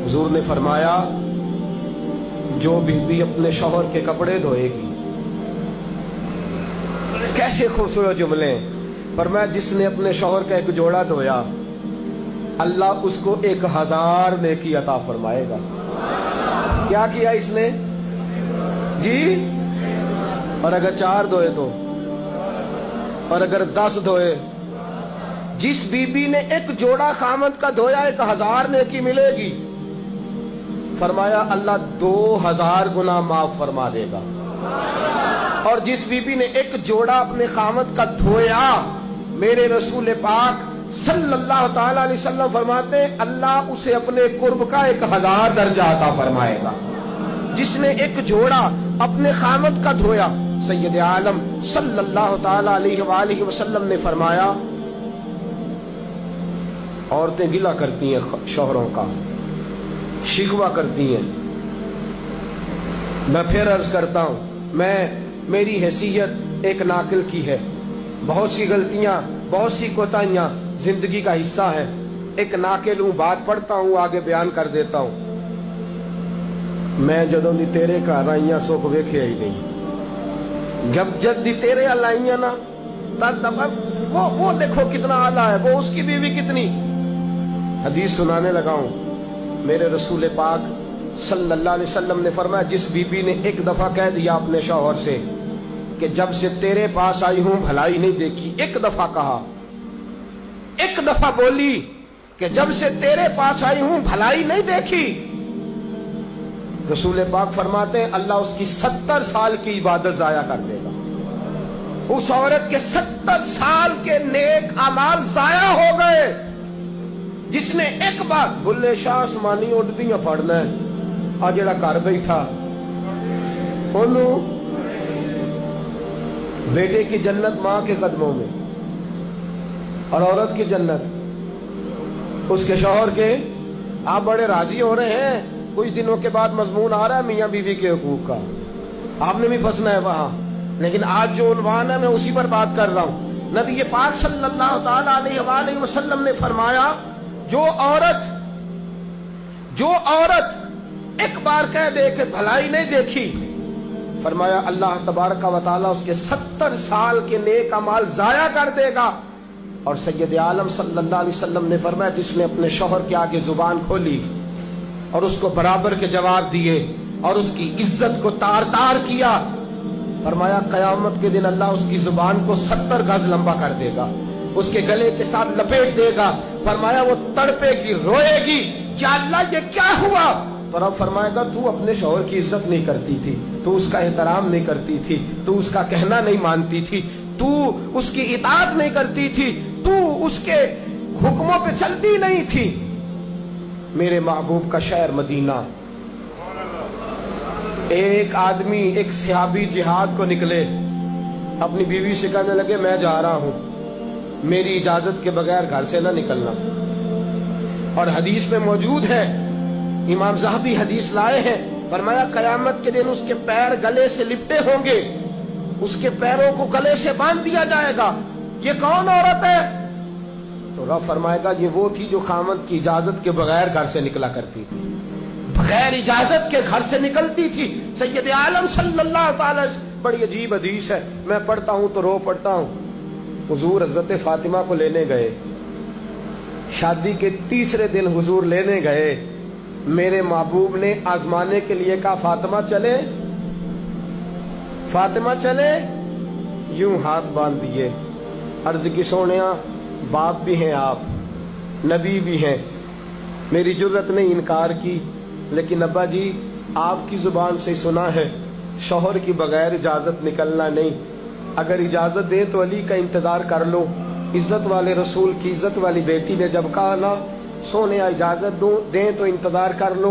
हुजूर ने फरमाया जो बीबी अपने शौहर के कपड़े धोएगी, कैसे खूबसूरत जुमले। फरमाया जिसने अपने शौहर का एक जोड़ा धोया अल्लाह उसको 1000 नेकी अता फरमाएगा। क्या किया इसने जी? और अगर 4 धोए तो, और अगर 10 धोए, जिस बीबी ने एक जोड़ा खामद का धोया 1000 नेकी मिलेगी। फरमाया अल्लाह 2000 गुना माफ फरमा देगा। और जिस बीबी ने एक जोड़ा अपने खामद का धोया, मेरे रसूल पाक सल्लल्लाहु ताला अलैहि वसल्लम फरमाते अल्लाह उसे अपने कुर्ब का 1000 दर्जा अता फरमाएगा। जिसने एक जोड़ा अपने खामद का धोया, सैयद आलम सल्लल्लाहु ताला अलैहि वसल्लम ने फरमाया औरतें गिला करती हैं शौहरों का, शिकवा करती हैं। मैं फिर अर्ज करता हूं, मेरी हैसियत एक नाकिल की है, बहुत सी गलतियां, बहुत सी कोताहियां जिंदगी का हिस्सा है। एक नाकिल हूं, बात पढ़ता हूं, आगे बयान कर देता हूं। मैं जदों दी तेरे घर आईया सुख वेखे ही नहीं। जब दी तेरे अल आईया ना तब वो देखो कितना आला है, वो उसकी बीवी कितनी। हदीस सुनाने लगा हूं। मेरे रसूल पाक सल्लल्लाहु अलैहि वसल्लम ने फरमाया जिस बीबी ने एक दफा कह दिया अपने शौहर से कि जब से तेरे पास आई हूं भलाई नहीं देखी, एक दफा कहा, एक दफा बोली कि जब से तेरे पास आई हूं भलाई नहीं देखी, रसूल पाक फरमाते हैं अल्लाह उसकी 70 साल की इबादत जाया कर देगा। उस औरत के 70 साल के नेक अमाल जाया हो गए। जिसने एक बार बुल्ले शाह आसमानी उड़दियां पढ़ना है, आ जेड़ा घर बैठा ओनू बेटे की जन्नत मां के कदमों में, और औरत की जन्नत उसके शौहर के। आप बड़े राजी हो रहे हैं, कुछ दिनों के बाद मजमून आ रहा है मियां बीवी के हुकूक का, आपने भी फंसना है वहां। लेकिन आज जो उन्वान है मैं उसी पर बात कर रहा हूं। नबी पाक सल्लल्लाहु ताला अलैहि वसल्लम ने फरमाया जो औरत एक बार कह दे कि भलाई नहीं देखी, फरमाया अल्लाह तबारक व तआला उसके 70 साल के नेक अमाल जाया कर देगा। और सैयद आलम सल्लल्लाहु अलैहि वसल्लम ने फरमाया जिसने अपने शौहर के आगे जुबान खोली और उसको बराबर के जवाब दिए और उसकी इज्जत को तार तार किया, फरमाया कयामत के दिन अल्लाह उसकी जुबान को 70 गज लंबा कर देगा, उसके गले के साथ लपेट देगा। फरमाया वो तड़पेगी, रोएगी, क्या अल्लाह ये क्या हुआ? तो रब फरमाएगा तू अपने शौहर की इज्जत नहीं करती थी, तू उसका एहतराम नहीं करती थी, तू उसका कहना नहीं मानती थी, तू उसकी इताअत नहीं करती थी, तू उसके हुक्मों पे चलती नहीं थी। मेरे महबूब का शहर मदीना, एक आदमी, एक सहाबी जिहाद को निकले, अपनी बीवी से कहने लगे मैं जा रहा हूं, मेरी इजाजत के बगैर घर से ना निकलना। और हदीस में मौजूद है, इमाम ज़हबी हदीस लाए हैं, फरमाया कयामत के दिन उसके पैर गले से लिपटे होंगे, उसके पैरों को गले से बांध दिया जाएगा। ये कौन औरत है? तो रब फरमाएगा ये वो थी जो खामद की इजाजत के बगैर घर से निकला करती थी, बगैर इजाजत के घर से निकलती थी। सैयद आलम सल्लल्लाहु ताला, बड़ी अजीब हदीस है, मैं पढ़ता हूं तो रो पड़ता हूं। हुजूर हजरत फातिमा को लेने गए, शादी के तीसरे दिन हुजूर लेने गए, मेरे महबूब ने आजमाने के लिए कहा फातिमा चले, फातिमा चले, यूं हाथ बांध दिए, अर्ज की सोनिया बाप भी हैं आप, नबी भी हैं, मेरी जुर्रत ने इनकार की, लेकिन अब्बा जी आपकी जुबान से सुना है शौहर की बगैर इजाजत निकलना नहीं, अगर इजाजत दे तो अली का इंतजार कर लो। इज्जत वाले रसूल की इज्जत वाली बेटी ने जब कहा ना सोने इजाजत दो दें तो इंतजार कर लो,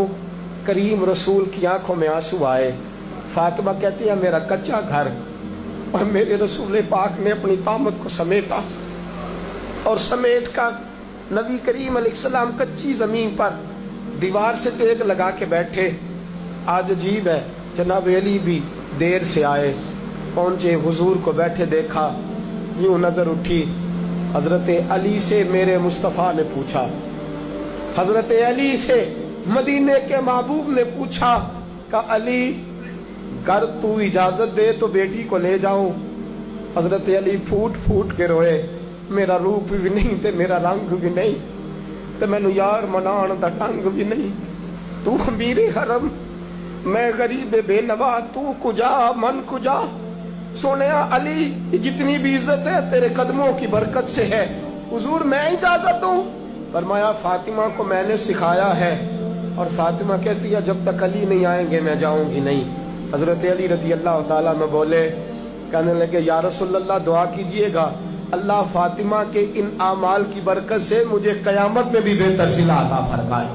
करीम रसूल की आंखों में आंसू आए। फातिमा कहती है मेरा कच्चा घर और मेरे रसूल पाक ने अपनी तामत को समेटा और समेट कर नबी करीम अलैहिस्सलाम कच्ची जमीन पर दीवार से टेक लगा के बैठे। आज अजीब है, जनाब अली भी देर से आए, पहुंचे, हुजूर को बैठे देखा, यूं नजर उठी, हजरत अली से मेरे मुस्तफ़ा ने पूछा, हजरत अली से मदीने के महबूब ने पूछा कि अली कर तू इजाजत दे तो बेटी को ले जाऊं। हजरत अली फूट फूट के रोए, मेरा रूप भी नहीं ते मेरा रंग भी नहीं ते मैनू यार मनाण दा ढंग भी नहीं। तू अमीरे हरम, मैं गरीब बेनवा, तू कुजा मन कुजा। सोने अली जितनी भी इज्जत है तेरे कदमों की बरकत से है, हुजूर मैं इजाजत दूं। फरमाया फातिमा को मैंने सिखाया है, और फातिमा कहती है जब तक अली नहीं आएंगे मैं जाऊंगी नहीं। हजरत अली रजी अल्लाह ताला में बोले, कहने लगे या रसूलल्लाह दुआ कीजिएगा अल्लाह फातिमा के इन आमाल की बरकत से मुझे कयामत में भी बेहतर सिला अता फरमाए।